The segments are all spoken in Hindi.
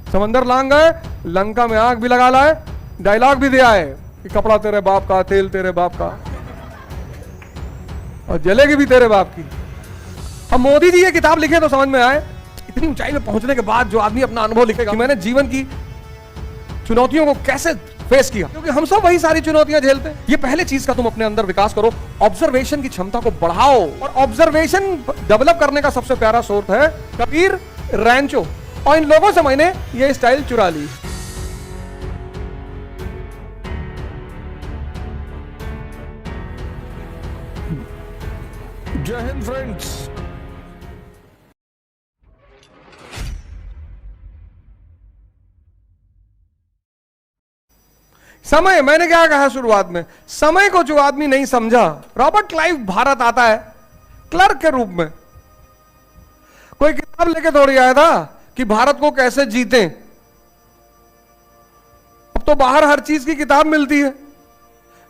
समंदर लांग गए, लंका में आग भी लगा लाए, डायलॉग भी दिया है कि कपड़ा तेरे बाप का, तेल तेरे बाप का, और जलेगी भी तेरे बाप की। अब मोदी जी ये किताब लिखे तो समझ में आए, इतनी ऊंचाई में पहुंचने के बाद जो आदमी अपना अनुभव लिखेगा कि मैंने जीवन की चुनौतियों को कैसे फेस किया, क्योंकि हम सब वही सारी चुनौतियां झेलते हैं। ये पहले चीज का तुम अपने अंदर विकास करो, ऑब्जर्वेशन की क्षमता को बढ़ाओ, और ऑब्जर्वेशन डेवलप करने का सबसे प्यारा सोर्स है कबीर रैंचो, और इन लोगों से मैंने ये स्टाइल चुरा ली। जय हिंद फ्रेंड्स। समय, मैंने क्या कहा शुरुआत में, समय को जो आदमी नहीं समझा, रॉबर्ट क्लाइव भारत आता है क्लर्क के रूप में, कोई किताब लेके थोड़ी आया था कि भारत को कैसे जीतें। अब तो बाहर हर चीज की किताब मिलती है,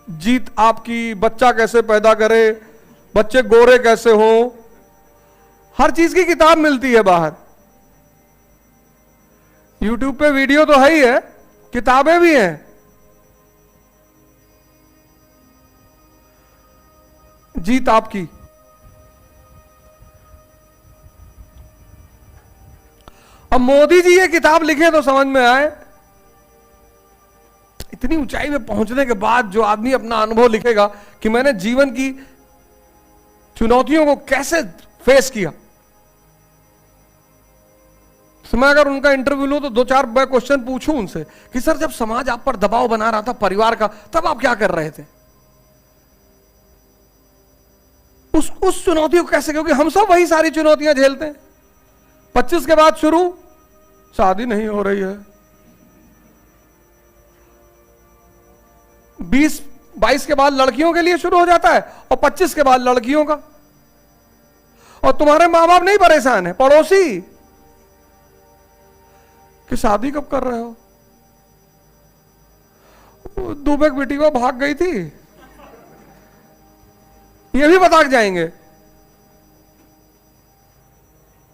जीत आपकी, बच्चा कैसे पैदा करे, बच्चे गोरे कैसे हो, हर चीज की किताब मिलती है बाहर। यूट्यूब पे वीडियो तो है ही है, किताबें भी हैं। जीत आपकी। अब मोदी जी ये किताब लिखे तो समझ में आए, इतनी ऊंचाई में पहुंचने के बाद जो आदमी अपना अनुभव लिखेगा कि मैंने जीवन की चुनौतियों को कैसे फेस किया। तो मैं अगर उनका इंटरव्यू लूं तो 2-4 मैं क्वेश्चन पूछूं उनसे कि सर जब समाज आप पर दबाव बना रहा था परिवार का, तब आप क्या कर रहे थे, उस चुनौती को कैसे, क्योंकि हम सब वही सारी चुनौतियां झेलते हैं। 25 के बाद शुरू, शादी नहीं हो रही है, 20-22 के बाद लड़कियों के लिए शुरू हो जाता है, और 25 के बाद लड़कियों का। और तुम्हारे मां बाप नहीं परेशान है, पड़ोसी, कि शादी कब कर रहे हो, दुबे की बेटी वो भाग गई थी, ये भी बता के जाएंगे।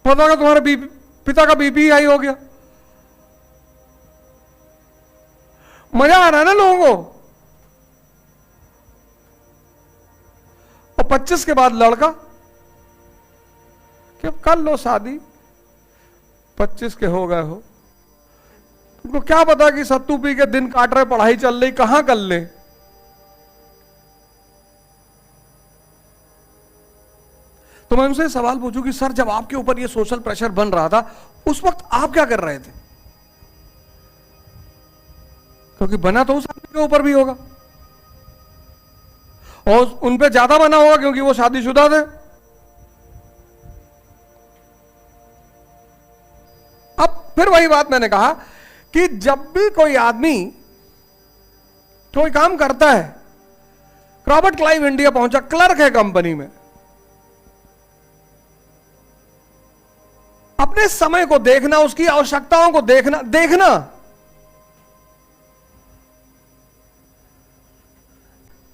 पता का तुम्हारे पिता का बीपी हाई हो गया। मजा आ रहा है ना लोगों को। और 25 के बाद लड़का कि अब कर लो शादी, 25 के हो गए हो, तुमको क्या पता कि सत्तू पी के दिन काट रहे, पढ़ाई चल रही, कहां कर ले। तो मैं उनसे सवाल पूछूं कि सर जब आपके ऊपर ये सोशल प्रेशर बन रहा था, उस वक्त आप क्या कर रहे थे, क्योंकि बना तो उस आदमी के ऊपर भी होगा, और उन पे ज्यादा बना होगा क्योंकि वो शादीशुदा थे। अब फिर वही बात मैंने कहा कि जब भी कोई आदमी कोई काम करता है, रॉबर्ट क्लाइव इंडिया पहुंचा, क्लर्क है कंपनी में, अपने समय को देखना, उसकी आवश्यकताओं को देखना।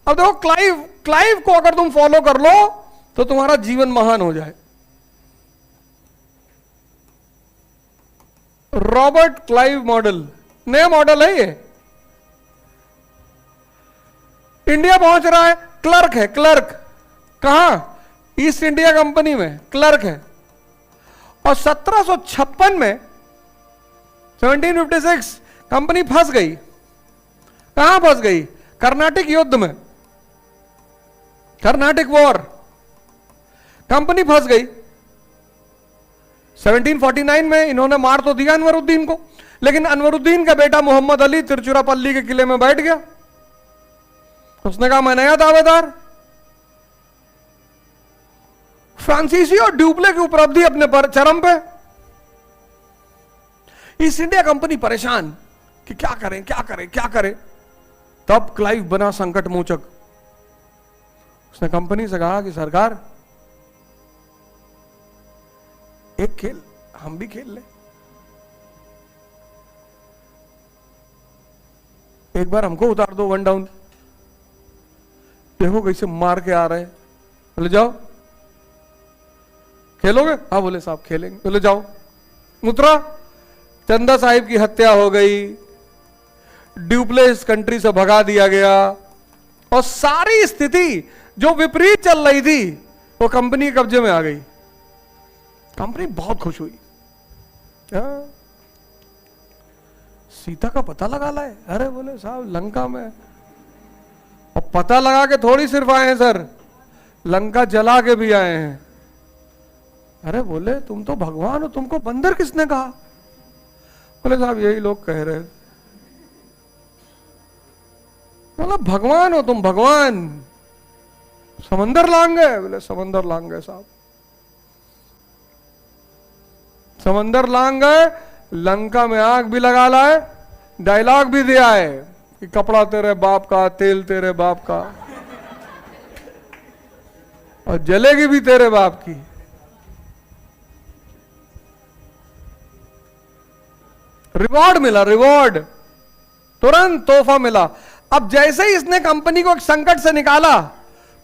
अब देखो क्लाइव को अगर तुम फॉलो कर लो तो तुम्हारा जीवन महान हो जाए। रॉबर्ट क्लाइव मॉडल, नया मॉडल है ये। इंडिया पहुंच रहा है, क्लर्क है, क्लर्क कहां, ईस्ट इंडिया कंपनी में क्लर्क है। और 1756 में 1756 कंपनी फंस गई। कहां फंस गई, कर्नाटक युद्ध में, कर्नाटक वॉर, कंपनी फंस गई। 1749 में इन्होंने मार तो दिया अनवरुद्दीन को, लेकिन अनवरुद्दीन का बेटा मोहम्मद अली तिरुचिरापल्ली के किले में बैठ गया। उसने कहा मैं नया दावेदार। फ्रांसीसी और ड्यूप्ले की उपलब्धि अपने पर चरम पे। ईस्ट इंडिया कंपनी परेशान कि क्या करें क्या करें क्या करें। तब क्लाइव बना संकट मोचक। उसने कंपनी से कहा कि सरकार एक खेल हम भी खेल ले, एक बार हमको उतार दो वन डाउन, देखो कैसे मार के आ रहे हैं। बोले जाओ खेलोगे, हाँ बोले साहब खेलेंगे। बोले जाओ। उतरा, चंदा साहिब की हत्या हो गई, ड्यूप्लेस कंट्री से भगा दिया गया, और सारी स्थिति जो विपरीत चल रही थी वो कंपनी के कब्जे में आ गई। कंपनी बहुत खुश हुई। सीता का पता लगा लाए। अरे बोले साहब लंका में, और पता लगा के थोड़ी सिर्फ आए हैं सर, लंका जला के भी आए हैं। अरे बोले तुम तो भगवान हो, तुमको बंदर किसने कहा? बोले साहब यही लोग कह रहे। बोला भगवान हो तुम, भगवान। समंदर लांग गए? बोले समंदर लांग गए साहब, समंदर लांग गए, लंका में आग भी लगा लाए, डायलॉग भी दिया है कि कपड़ा तेरे बाप का, तेल तेरे बाप का, और जलेगी भी तेरे बाप की। रिवॉर्ड मिला, रिवॉर्ड, तुरंत तोहफा मिला। अब जैसे ही इसने कंपनी को एक संकट से निकाला,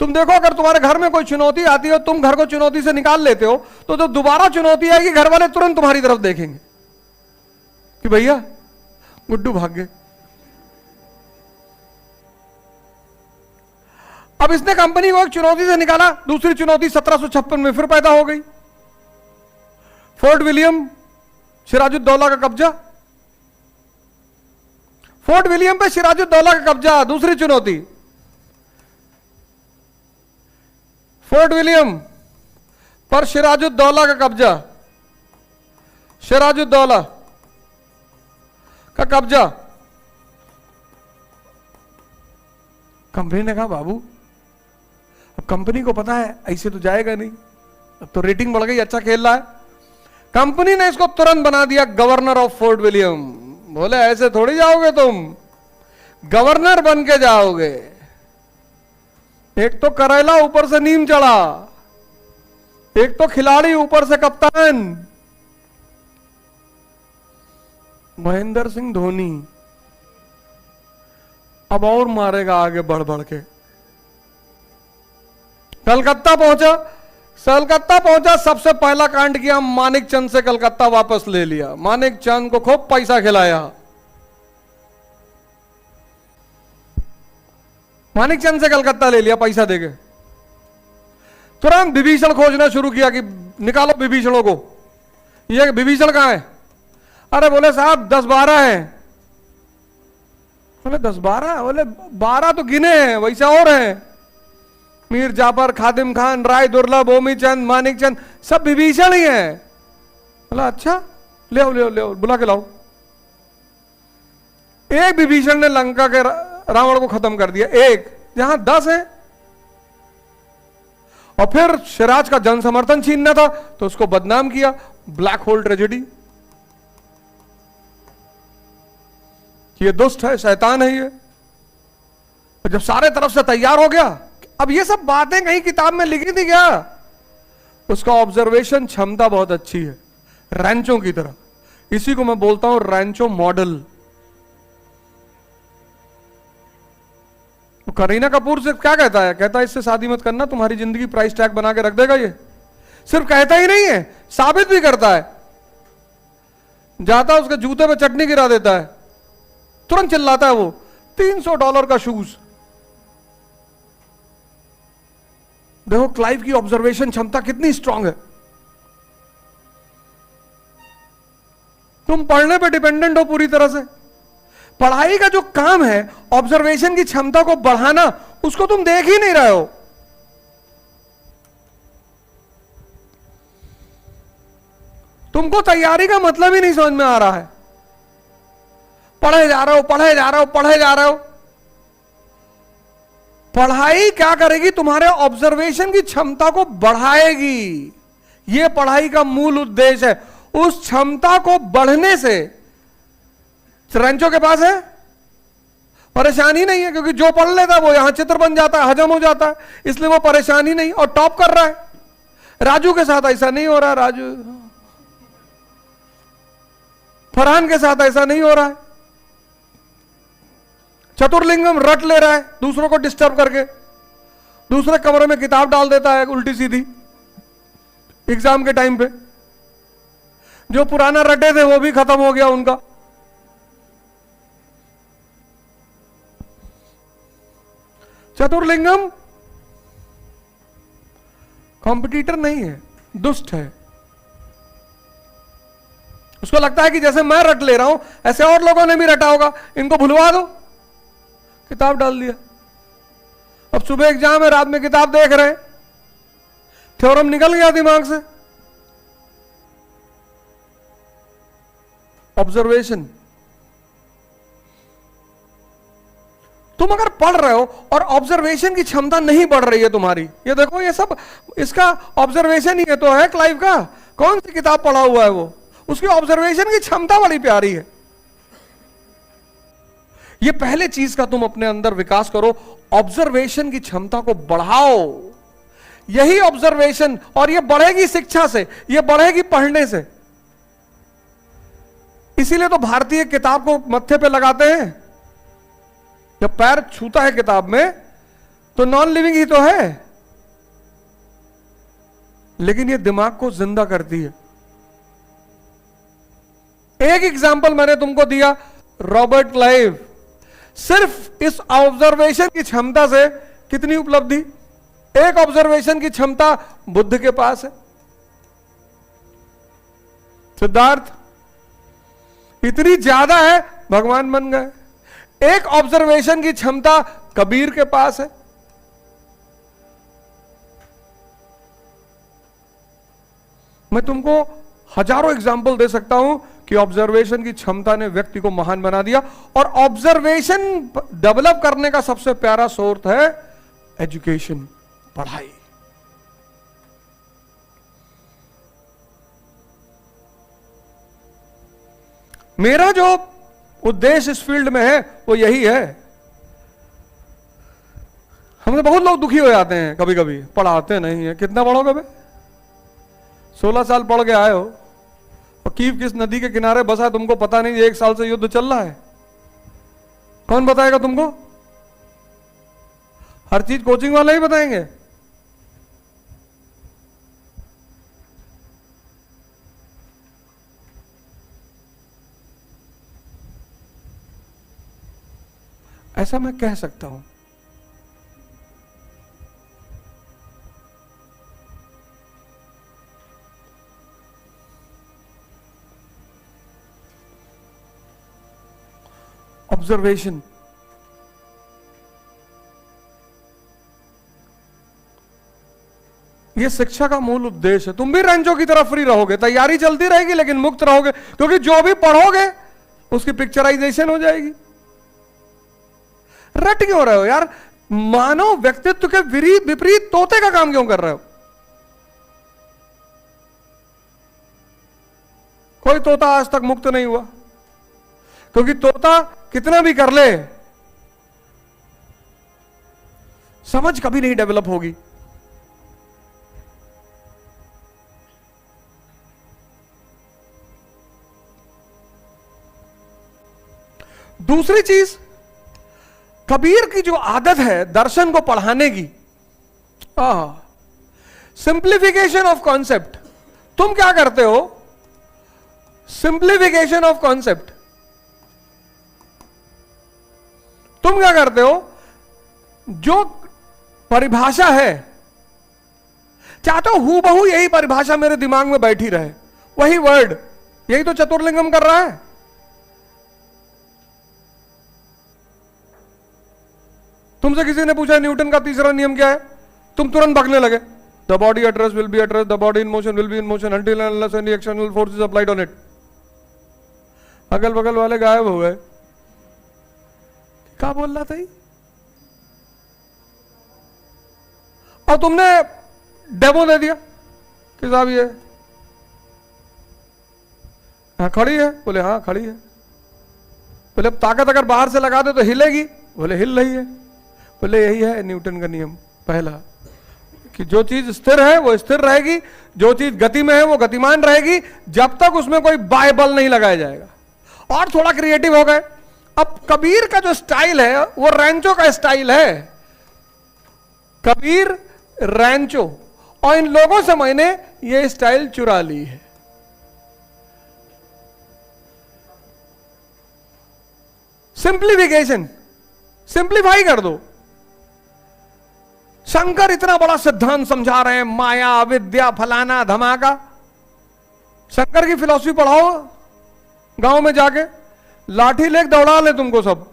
तुम देखो अगर तुम्हारे घर में कोई चुनौती आती है, तुम घर को चुनौती से निकाल लेते हो, तो जब दोबारा चुनौती आएगी घर वाले तुरंत तुम्हारी तरफ देखेंगे कि भैया गुड्डू भाग गए। अब इसने कंपनी को एक चुनौती से निकाला, दूसरी चुनौती 1756 में फिर पैदा हो गई। फोर्ट विलियम, सिराजुद्दौला का कब्जा, फोर्ट विलियम पे सिराजुद्दौला का कब्जा, दूसरी चुनौती। फोर्ट विलियम पर सिराजुद्दौला का कब्जा, सिराजुद्दौला का कब्जा। कंपनी ने कहा बाबू, अब कंपनी को पता है ऐसे तो जाएगा नहीं, अब तो रेटिंग बढ़ गई, अच्छा खेल रहा है। कंपनी ने इसको तुरंत बना दिया गवर्नर ऑफ फोर्ट विलियम। बोले ऐसे थोड़ी जाओगे तुम, गवर्नर बन के जाओगे। एक तो करेला ऊपर से नीम चढ़ा, एक तो खिलाड़ी ऊपर से कप्तान। महेंद्र सिंह धोनी अब और मारेगा आगे बढ़ बढ़ के। कलकत्ता पहुंचा, कलकत्ता पहुंचा, सबसे पहला कांड किया, मानिक चंद से कलकत्ता वापस ले लिया। मानिक चंद को खूब पैसा खिलाया। मानिक चंद से कलकत्ता ले लिया पैसा देके। तुरंत विभीषण खोजना शुरू किया कि निकालो विभीषणों को। ये विभीषण कहां है? अरे बोले साहब 10-12 हैं। बोले 10-12? बोले 12 तो गिने हैं, वैसे और हैं। मीर जाफर, खादिम खान, राय दुर्लभ, ओमी चंद, मानिक चंद, सब विभीषण ही हैं। बोला अच्छा, ले आओ ले आओ ले आओ, बुला के लाओ। एक विभीषण ने लंका के रावण को खत्म कर दिया, एक, जहां 10 है। और फिर सिराज का जन समर्थन छीनना था तो उसको बदनाम किया, ब्लैक होल ट्रेजेडी। ये दुष्ट है, शैतान है ये। और जब सारे तरफ से तैयार हो गया, अब ये सब बातें कहीं किताब में लिखी थी क्या? उसका ऑब्जर्वेशन क्षमता बहुत अच्छी है, रैंचो की तरह। इसी को मैं बोलता हूं रैंचो मॉडल। तो करीना कपूर से क्या कहता है? कहता है इससे शादी मत करना, तुम्हारी जिंदगी प्राइस टैग बना के रख देगा ये। सिर्फ कहता ही नहीं है, साबित भी करता है। जाता है उसके जूते पे चटनी गिरा देता है, तुरंत चिल्लाता है वो, $300 का शूज। देखो क्लाइव की ऑब्जर्वेशन क्षमता कितनी स्ट्रांग है। तुम पढ़ने पे डिपेंडेंट हो पूरी तरह से। पढ़ाई का जो काम है ऑब्जर्वेशन की क्षमता को बढ़ाना, उसको तुम देख ही नहीं रहे हो। तुमको तैयारी का मतलब ही नहीं समझ में आ रहा है। पढ़े जा रहे हो, पढ़े जा रहे हो, पढ़े जा रहे हो। पढ़ाई क्या करेगी? तुम्हारे ऑब्जर्वेशन की क्षमता को बढ़ाएगी। यह पढ़ाई का मूल उद्देश्य है। उस क्षमता को बढ़ने से रैंचो के पास है परेशानी नहीं है, क्योंकि जो पढ़ लेता है वो यहां चित्र बन जाता है, हजम हो जाता है, इसलिए वो परेशानी नहीं और टॉप कर रहा है। राजू के साथ ऐसा नहीं हो रहा, राजू फरहान के साथ ऐसा नहीं हो रहा है। चतुर्लिंगम रट ले रहा है दूसरों को डिस्टर्ब करके, दूसरे कमरे में किताब डाल देता है उल्टी सीधी एग्जाम के टाइम पे। जो पुराना रटे थे वो भी खत्म हो गया उनका। चतुर्लिंगम कॉम्पिटिटर नहीं है, दुष्ट है। उसको लगता है कि जैसे मैं रट ले रहा हूं ऐसे और लोगों ने भी रटा होगा, इनको भुलवा दो, किताब डाल दिया। अब सुबह एग्जाम है, रात में किताब देख रहे हैं, थ्योरम निकल गया दिमाग से। ऑब्जर्वेशन, तुम अगर पढ़ रहे हो और ऑब्जर्वेशन की क्षमता नहीं बढ़ रही है तुम्हारी, ये देखो ये सब इसका ऑब्जर्वेशन ही है तो है। क्लाइव का कौन सी किताब पढ़ा हुआ है वो, उसकी ऑब्जर्वेशन की क्षमता बड़ी प्यारी है। ये पहले चीज का तुम अपने अंदर विकास करो, ऑब्जर्वेशन की क्षमता को बढ़ाओ। यही ऑब्जर्वेशन, और ये बढ़ेगी शिक्षा से, ये बढ़ेगी पढ़ने से। इसीलिए तो भारतीय किताब को मत्थे पे लगाते हैं। जब पैर छूता है किताब में तो नॉन लिविंग ही तो है, लेकिन ये दिमाग को जिंदा करती है। एक एग्जाम्पल मैंने तुमको दिया, रॉबर्ट क्लाइव। सिर्फ इस ऑब्जर्वेशन की क्षमता से कितनी उपलब्धि, एक ऑब्जर्वेशन की क्षमता बुद्ध के पास है। सिद्धार्थ इतनी ज्यादा है, भगवान बन गए। एक ऑब्जर्वेशन की क्षमता कबीर के पास है। मैं तुमको हजारों एग्जाम्पल दे सकता हूं कि ऑब्जर्वेशन की क्षमता ने व्यक्ति को महान बना दिया। और ऑब्जर्वेशन डेवलप करने का सबसे प्यारा सोर्स है एजुकेशन, पढ़ाई। मेरा जो उद्देश्य इस फील्ड में है वो यही है। हमसे बहुत लोग दुखी हो जाते हैं कभी कभी, पढ़ाते नहीं है। कितना पढ़ोगे बे? 16 साल पढ़ के आए हो और कीव किस नदी के किनारे बसा है तुमको पता नहीं, 1 साल से युद्ध चल रहा है। कौन बताएगा तुमको? हर चीज कोचिंग वाले ही बताएंगे। ऐसा मैं कह सकता हूं। ऑब्जर्वेशन, ये शिक्षा का मूल उद्देश्य है। तुम भी रेंचो की तरफ फ्री रहोगे, तैयारी चलती रहेगी लेकिन मुक्त रहोगे, क्योंकि जो भी पढ़ोगे उसकी पिक्चराइजेशन हो जाएगी। रट क्यों रहे हो यार? मानव व्यक्तित्व के विपरीत तोते का काम क्यों कर रहे हो? कोई तोता आज तक मुक्त नहीं हुआ, क्योंकि तोता कितना भी कर ले समझ कभी नहीं डेवलप होगी। दूसरी चीज, कबीर की जो आदत है दर्शन को पढ़ाने की, सिंप्लीफिकेशन ऑफ कॉन्सेप्ट। तुम क्या करते हो? Simplification of concept. तुम क्या करते हो? जो परिभाषा है चाहते हो हूबहू यही परिभाषा मेरे दिमाग में बैठी रहे, वही वर्ड। यही तो चतुर्लिंगम कर रहा है। तुमसे किसी ने पूछा न्यूटन का तीसरा नियम क्या है, तुम तुरंत भागने लगे। The body at rest will be at rest, the body in motion will be in motion until and unless any external force is applied on it. अगल बगल वाले गायब हो गए। क्या बोल रहा था ये? और तुमने डेमो दे दिया कि साहब ये हाँ खड़ी है, बोले हाँ खड़ी है। बोले ताकत अगर बाहर से लगा दे तो हिलेगी, बोले हिल रही है। बोले यही है न्यूटन का नियम पहला, कि जो चीज स्थिर है वो स्थिर रहेगी, जो चीज गति में है वो गतिमान रहेगी, जब तक उसमें कोई बाह्य बल नहीं लगाया जाएगा। और थोड़ा क्रिएटिव हो गए। अब कबीर का जो स्टाइल है वो रैंचो का स्टाइल है। कबीर रैंचो, और इन लोगों से मैंने ये स्टाइल चुरा ली है। सिंप्लीफिकेशन, सिंप्लीफाई कर दो। शंकर इतना बड़ा सिद्धांत समझा रहे हैं, माया, अविद्या, फलाना धमाका। शंकर की फिलॉसफी पढ़ाओ गांव में जाके, लाठी लेके दौड़ा ले तुमको सब।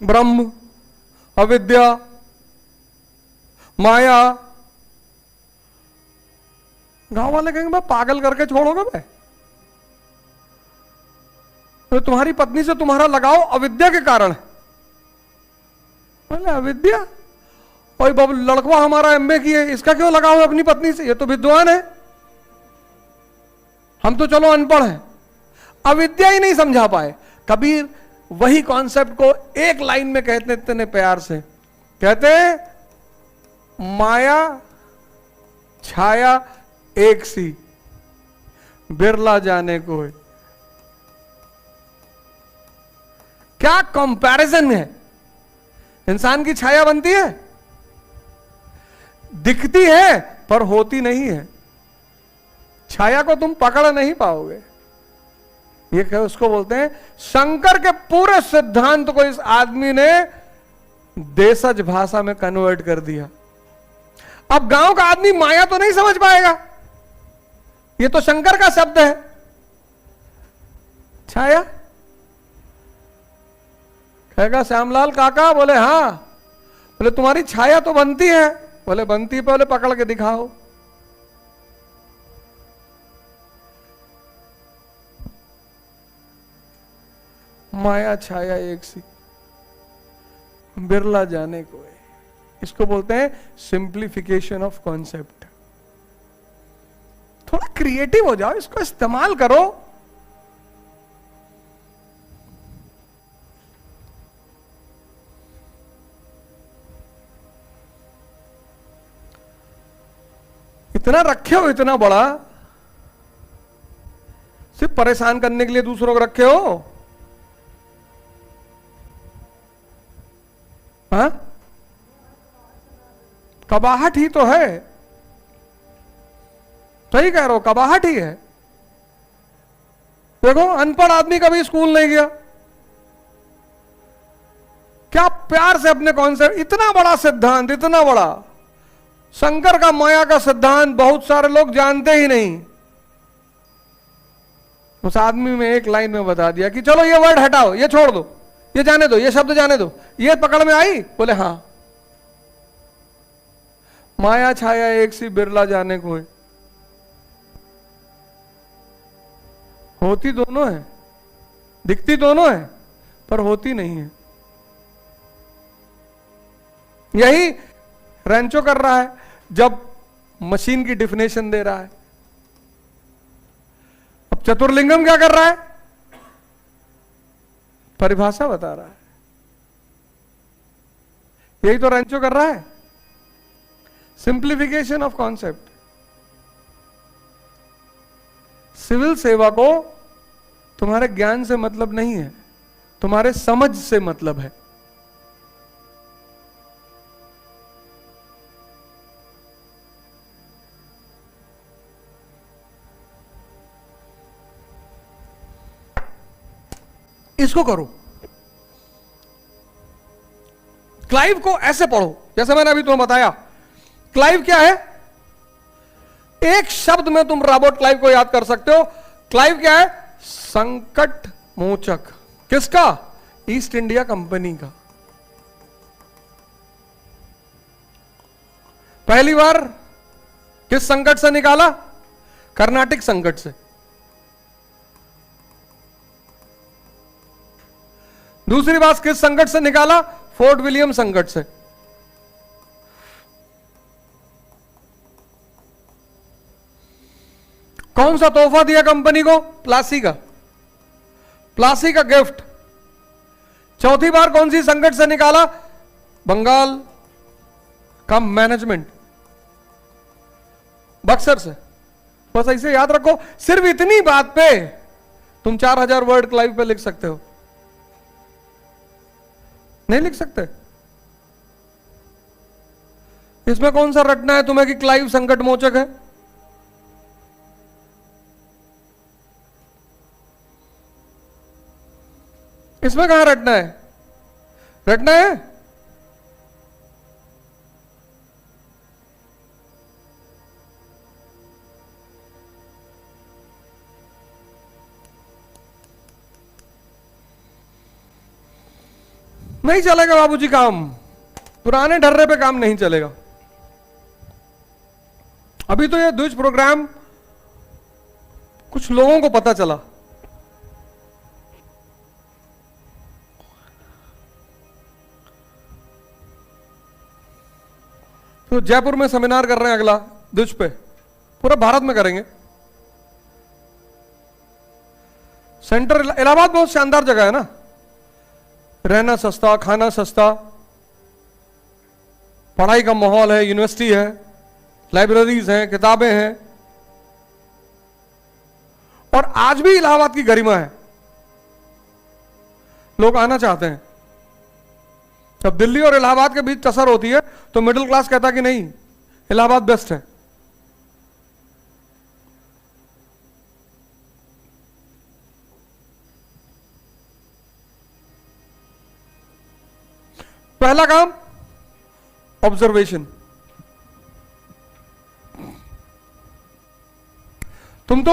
ब्रह्म, अविद्या, माया। गांव वाले कहेंगे भाई पागल करके छोड़ोगे भाई? तो तुम्हारी पत्नी से तुम्हारा लगाव अविद्या के कारण है। बोले अविद्या? और बाबू लड़का हमारा एमए की है, इसका क्यों लगाव है अपनी पत्नी से? ये तो विद्वान है, हम तो चलो अनपढ़ हैं। अविद्या ही नहीं समझा पाए। कबीर वही कॉन्सेप्ट को एक लाइन में कहते इतने प्यार से, कहते माया छाया एक सी, बिरला जाने को है। क्या कंपैरिजन है? इंसान की छाया बनती है, दिखती है पर होती नहीं है। छाया को तुम पकड़ नहीं पाओगे। ये क्या उसको बोलते हैं? शंकर के पूरे सिद्धांत को इस आदमी ने देशज भाषा में कन्वर्ट कर दिया। अब गांव का आदमी माया तो नहीं समझ पाएगा, ये तो शंकर का शब्द है। छाया कहेगा श्यामलाल काका, बोले हाँ। बोले तुम्हारी छाया तो बनती है। बोले बनती, पहले पकड़ के दिखाओ। माया छाया एक सी, बिरला जाने को है। इसको बोलते हैं सिंप्लीफिकेशन ऑफ कॉन्सेप्ट। थोड़ा क्रिएटिव हो जाओ, इसको इस्तेमाल करो। इतना रखे हो, इतना बड़ा, सिर्फ परेशान करने के लिए दूसरों को रखे हो। हाँ, कबाहट ही तो है। सही कह रहे हो, कबाहट ही है। देखो अनपढ़ आदमी कभी स्कूल नहीं गया, क्या प्यार से अपने कॉन्सेप्ट, इतना बड़ा सिद्धांत, इतना बड़ा शंकर का माया का सिद्धांत बहुत सारे लोग जानते ही नहीं। उस आदमी में एक लाइन में बता दिया कि चलो ये वर्ड हटाओ, ये छोड़ दो, ये जाने दो, ये शब्द जाने दो। ये पकड़ में आई? बोले हाँ। माया छाया एक सी, बिरला जाने को है। होती दोनों है, दिखती दोनों है, पर होती नहीं है। यही रेंचो कर रहा है जब मशीन की डिफिनेशन दे रहा है। अब चतुर्लिंगम क्या कर रहा है? परिभाषा बता रहा है। यही तो रेंचो कर रहा है, सिंप्लीफिकेशन ऑफ कॉन्सेप्ट। सिविल सेवा को तुम्हारे ज्ञान से मतलब नहीं है, तुम्हारे समझ से मतलब है। इसको करो। क्लाइव को ऐसे पढ़ो जैसे मैंने अभी तुम्हें बताया। क्लाइव क्या है? एक शब्द में तुम रॉबर्ट क्लाइव को याद कर सकते हो। क्लाइव क्या है? संकट मोचक। किसका? ईस्ट इंडिया कंपनी का। पहली बार किस संकट से निकाला? कर्नाटिक संकट से। दूसरी बात किस संकट से निकाला? फोर्ट विलियम संकट से। कौन सा तोहफा दिया कंपनी को? प्लासी का, प्लासी का गिफ्ट। चौथी बार कौन सी संकट से निकाला? बंगाल का मैनेजमेंट, बक्सर से। बस ऐसे याद रखो। सिर्फ इतनी बात पे तुम 4000 वर्ड क्लाइव पे लिख सकते हो। नहीं लिख सकते? इसमें कौन सा रटना है तुम्हें कि क्लाइव संकट मोचक है? इसमें कहां रटना है? रटना है? नहीं चलेगा बाबूजी काम, पुराने ढर्रे पे काम नहीं चलेगा। अभी तो ये द्विज प्रोग्राम कुछ लोगों को पता चला, तो जयपुर में सेमिनार कर रहे हैं अगला द्विज पे, पूरा भारत में करेंगे। सेंटर इलाहाबाद बहुत शानदार जगह है ना, रहना सस्ता, खाना सस्ता, पढ़ाई का माहौल है, यूनिवर्सिटी है, लाइब्रेरीज हैं, किताबें हैं, और आज भी इलाहाबाद की गरिमा है, लोग आना चाहते हैं। जब दिल्ली और इलाहाबाद के बीच टसर होती है तो मिडिल क्लास कहता कि नहीं, इलाहाबाद बेस्ट है। पहला काम ऑब्जर्वेशन। तुम तो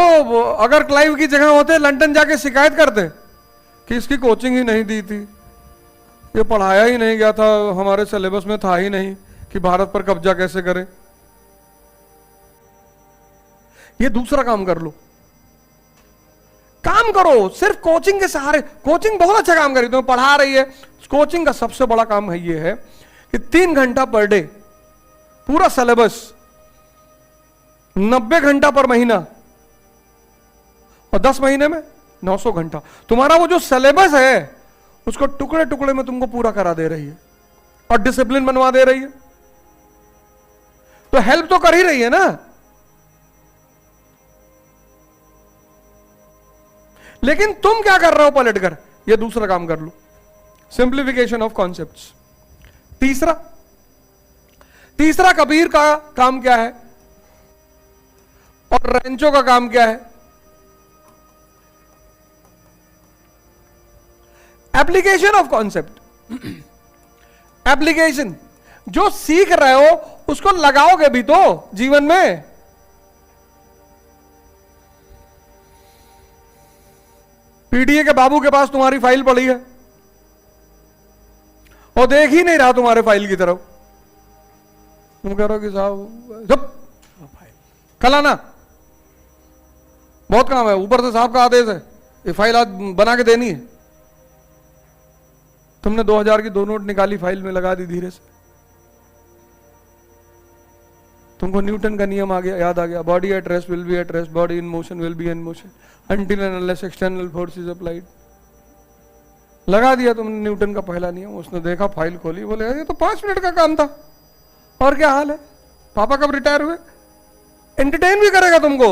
अगर क्लाइव की जगह होते लंदन जाके शिकायत करते कि इसकी कोचिंग ही नहीं दी थी, ये पढ़ाया ही नहीं गया था, हमारे सिलेबस में था ही नहीं कि भारत पर कब्जा कैसे करें। ये दूसरा काम कर लो, काम करो सिर्फ कोचिंग के सहारे। कोचिंग बहुत अच्छा काम करी, तुम्हें पढ़ा रही है। कोचिंग का सबसे बड़ा काम है ये है कि 3 घंटा पर डे, पूरा सिलेबस 90 घंटा पर महीना, और 10 महीने में 900 घंटा। तुम्हारा वो जो सिलेबस है उसको टुकड़े टुकड़े में तुमको पूरा करा दे रही है और डिसिप्लिन बनवा दे रही है, तो हेल्प तो कर ही रही है ना। लेकिन तुम क्या कर रहे हो पलटकर? ये दूसरा काम कर लो, सिंप्लीफिकेशन ऑफ कॉन्सेप्ट्स। तीसरा कबीर का काम क्या है और रेंचो का काम क्या है? Application of concept. एप्लीकेशन, जो सीख रहे हो उसको लगाओगे भी तो जीवन में। पीडीए के बाबू के पास तुम्हारी फाइल पड़ी है और देख ही नहीं रहा तुम्हारे फाइल की तरफ, तुम कह रहे हो कि साहब जब कल आना, बहुत काम है, ऊपर से साहब का आदेश है, ये फाइल आज बना के देनी है। तुमने 2000 की 2 नोट निकाली, फाइल में लगा दी धीरे से, तुमको न्यूटन का नियम आ गया, याद आ गया, body at rest will be at rest, body in motion will be in motion until and unless external force is applied। लगा दिया तुमने न्यूटन का पहला नियम। उसने देखा, फाइल खोली, बोले ये तो 5 मिनट का काम था, और क्या हाल है, पापा कब रिटायर हुए? एंटरटेन भी करेगा तुमको,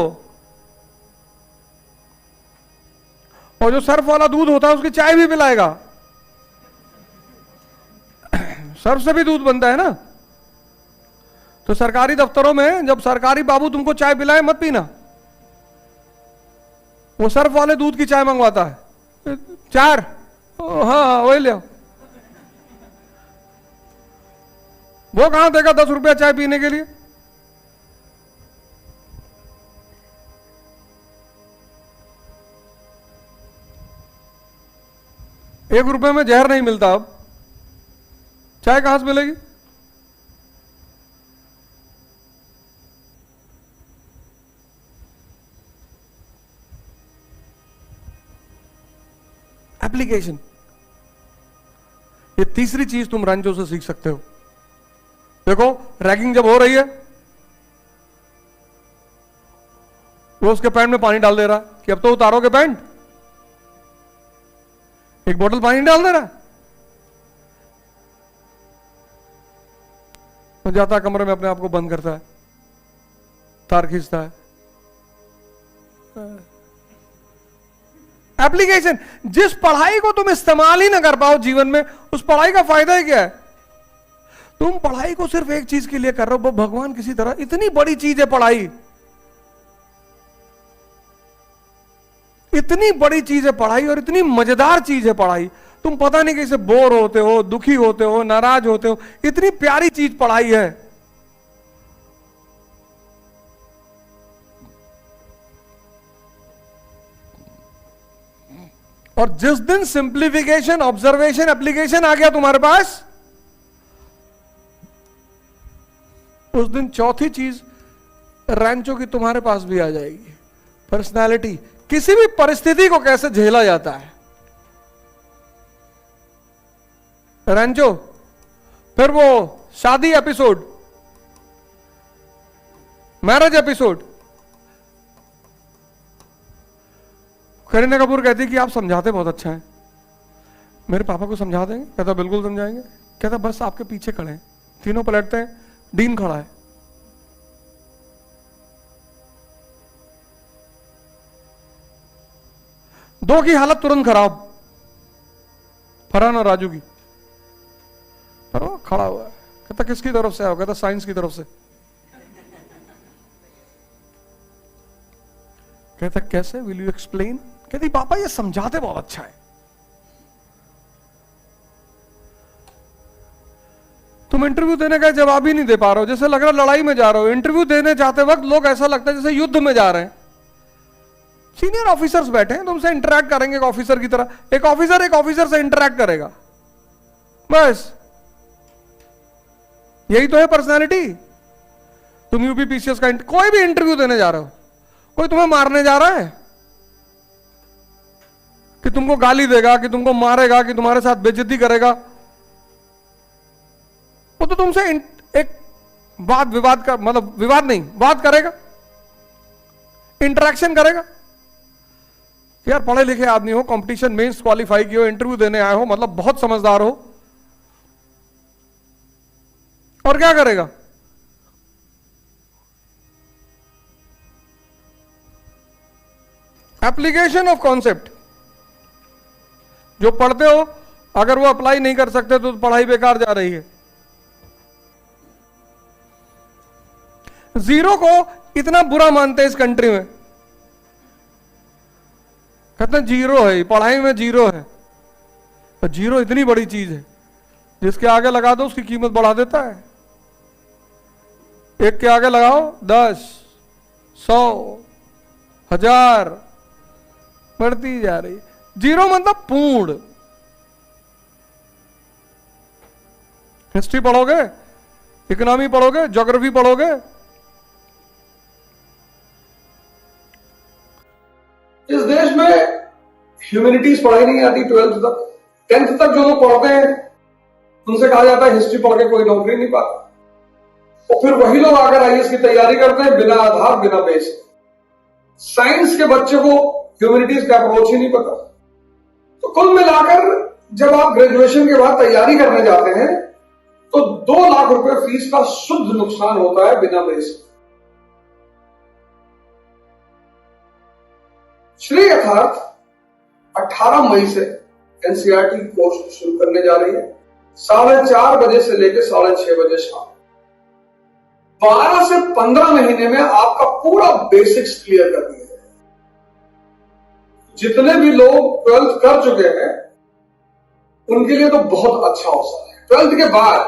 और जो सर्फ वाला दूध होता है उसकी चाय भी पिलाएगा। सर्फ से भी दूध बनता है ना। तो सरकारी दफ्तरों में जब सरकारी बाबू तुमको चाय पिलाए, मत पीना, वो सर्फ वाले दूध की चाय मंगवाता है। 4, हाँ वही ले। वो कहां देगा 10 रुपया चाय पीने के लिए? ₹1 में जहर नहीं मिलता, अब चाय कहां से मिलेगी? एप्लीकेशन, ये तीसरी चीज तुम रंजो से सीख सकते हो। देखो, रैगिंग जब हो रही है, वो उसके पैंट में पानी डाल दे रहा कि अब तो उतारोगे पैंट, एक बोतल पानी डाल दे रहा, तो जाता है कमरे में, अपने आप को बंद करता है, तार खींचता है। एप्लीकेशन, जिस पढ़ाई को तुम इस्तेमाल ही ना कर पाओ जीवन में, उस पढ़ाई का फायदा ही क्या है? तुम पढ़ाई को सिर्फ एक चीज के लिए कर रहे हो, वो भगवान किसी तरह, इतनी बड़ी चीज है पढ़ाई, इतनी बड़ी चीज है पढ़ाई, और इतनी मजेदार चीज है पढ़ाई। तुम पता नहीं कैसे बोर होते हो, दुखी होते हो, नाराज होते हो। इतनी प्यारी चीज पढ़ाई है। और जिस दिन सिंप्लीफिकेशन, ऑब्जर्वेशन, एप्लीकेशन आ गया तुम्हारे पास, उस दिन चौथी चीज रैंचो की तुम्हारे पास भी आ जाएगी, पर्सनालिटी। किसी भी परिस्थिति को कैसे झेला जाता है रैंचो। फिर वो शादी episode, marriage episode. Kareena Kapoor कहती कि आप समझाते बहुत अच्छा है, मेरे पापा को समझा देंगे? कहता बिल्कुल समझाएंगे। कहता बस आपके पीछे खड़े हैं। तीनों पलटते हैं, डीन खड़ा है। दो की हालत तुरंत खराब, फरहान और राजू की। पर वो खड़ा हुआ है। कहता किसकी तरफ से आओ? कहता साइंस की तरफ से। कहता कैसे? Will you explain? कहती पापा ये समझाते बहुत अच्छा है। तुम इंटरव्यू देने का जवाब ही नहीं दे पा रहे हो, जैसे लग रहा लड़ाई में जा रहे हो। इंटरव्यू देने जाते वक्त लोग ऐसा लगता है जैसे युद्ध में जा रहे हैं। सीनियर ऑफिसर्स बैठे हैं, तुमसे इंटरैक्ट करेंगे एक ऑफिसर की तरह। एक ऑफिसर से इंटरैक्ट करेगा, बस यही तो है पर्सनालिटी। तुम यूपीपीसीएस का कोई भी इंटरव्यू देने जा रहे हो, कोई तुम्हें मारने जा रहा है कि तुमको गाली देगा, कि तुमको मारेगा, कि तुम्हारे साथ बेइज्जती करेगा? वो तो तुमसे एक वाद विवाद का, मतलब विवाद नहीं, बात करेगा, इंटरेक्शन करेगा। यार पढ़े लिखे आदमी हो, कंपटीशन मेंस क्वालिफाई किए हो, इंटरव्यू देने आए हो, मतलब बहुत समझदार हो, और क्या करेगा? Application of concept. जो पढ़ते हो अगर वो अप्लाई नहीं कर सकते तो पढ़ाई बेकार जा रही है। जीरो को इतना बुरा मानते हैं इस कंट्री में, कहते हैं जीरो है, पढ़ाई में जीरो है। तो जीरो इतनी बड़ी चीज है, जिसके आगे लगा दो उसकी कीमत बढ़ा देता है। एक के आगे लगाओ 10, 100, 1000, बढ़ती जा रही। जीरो मतलब पूर्ण। हिस्ट्री पढ़ोगे, इकोनॉमी पढ़ोगे, ज्योग्राफी पढ़ोगे, इस देश में ह्यूमैनिटीज पढ़ाई नहीं आती 12th तक। 10th तक जो लोग पढ़ते हैं उनसे कहा जाता है हिस्ट्री पढ़ के कोई नौकरी नहीं पाता। और फिर वही लोग आकर आईएएस की तैयारी करते हैं बिना आधार, बिना बेस। साइंस के बच्चे को ह्यूमैनिटीज का अप्रोच ही नहीं पता। तो कुल मिलाकर जब आप ग्रेजुएशन के बाद तैयारी करने जाते हैं तो 2 लाख रुपए फीस का शुद्ध नुकसान होता है बिना बेस। श्री यथार्थ 18 मई से एनसीईआरटी कोर्स शुरू करने जा रही है, 4:30 बजे से लेकर 6:30 बजे शाम। 12 से 15 महीने में आपका पूरा बेसिक्स क्लियर कर दिया है। जितने भी लोग 12th कर चुके हैं उनके लिए तो बहुत अच्छा अवसर है। 12th के बाद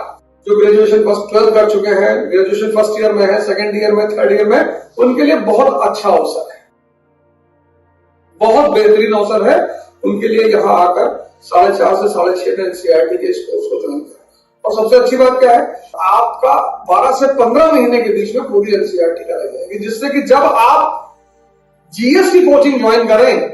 जो ग्रेजुएशन 12th कर चुके हैं, ग्रेजुएशन फर्स्ट ईयर में है, सेकेंड ईयर में, थर्ड ईयर में, उनके लिए बहुत अच्छा अवसर है, बहुत बेहतरीन अवसर है उनके लिए। यहां आकर 4:30 से 6:30 में एनसीईआरटी के इस कोर्स को ज्वाइन करें। और सबसे अच्छी बात क्या है, आपका 12 से 15 महीने के बीच में पूरी एनसीईआरटी कराई जाएगी, जिससे कि जब आप जीएस की कोचिंग ज्वाइन करें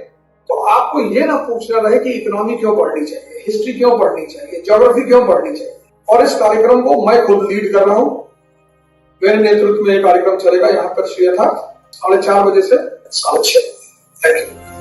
तो आपको यह ना पूछना रहे कि इकोनॉमी क्यों पढ़नी चाहिए, हिस्ट्री क्यों पढ़नी चाहिए, ज्योग्राफी क्यों पढ़नी चाहिए। और इस कार्यक्रम को मैं खुद लीड कर रहा हूं, मेरे नेतृत्व में यह कार्यक्रम चलेगा। यहां पर श्री यथार्थ 4:30 बजे से 6:30 बजे। Thank you.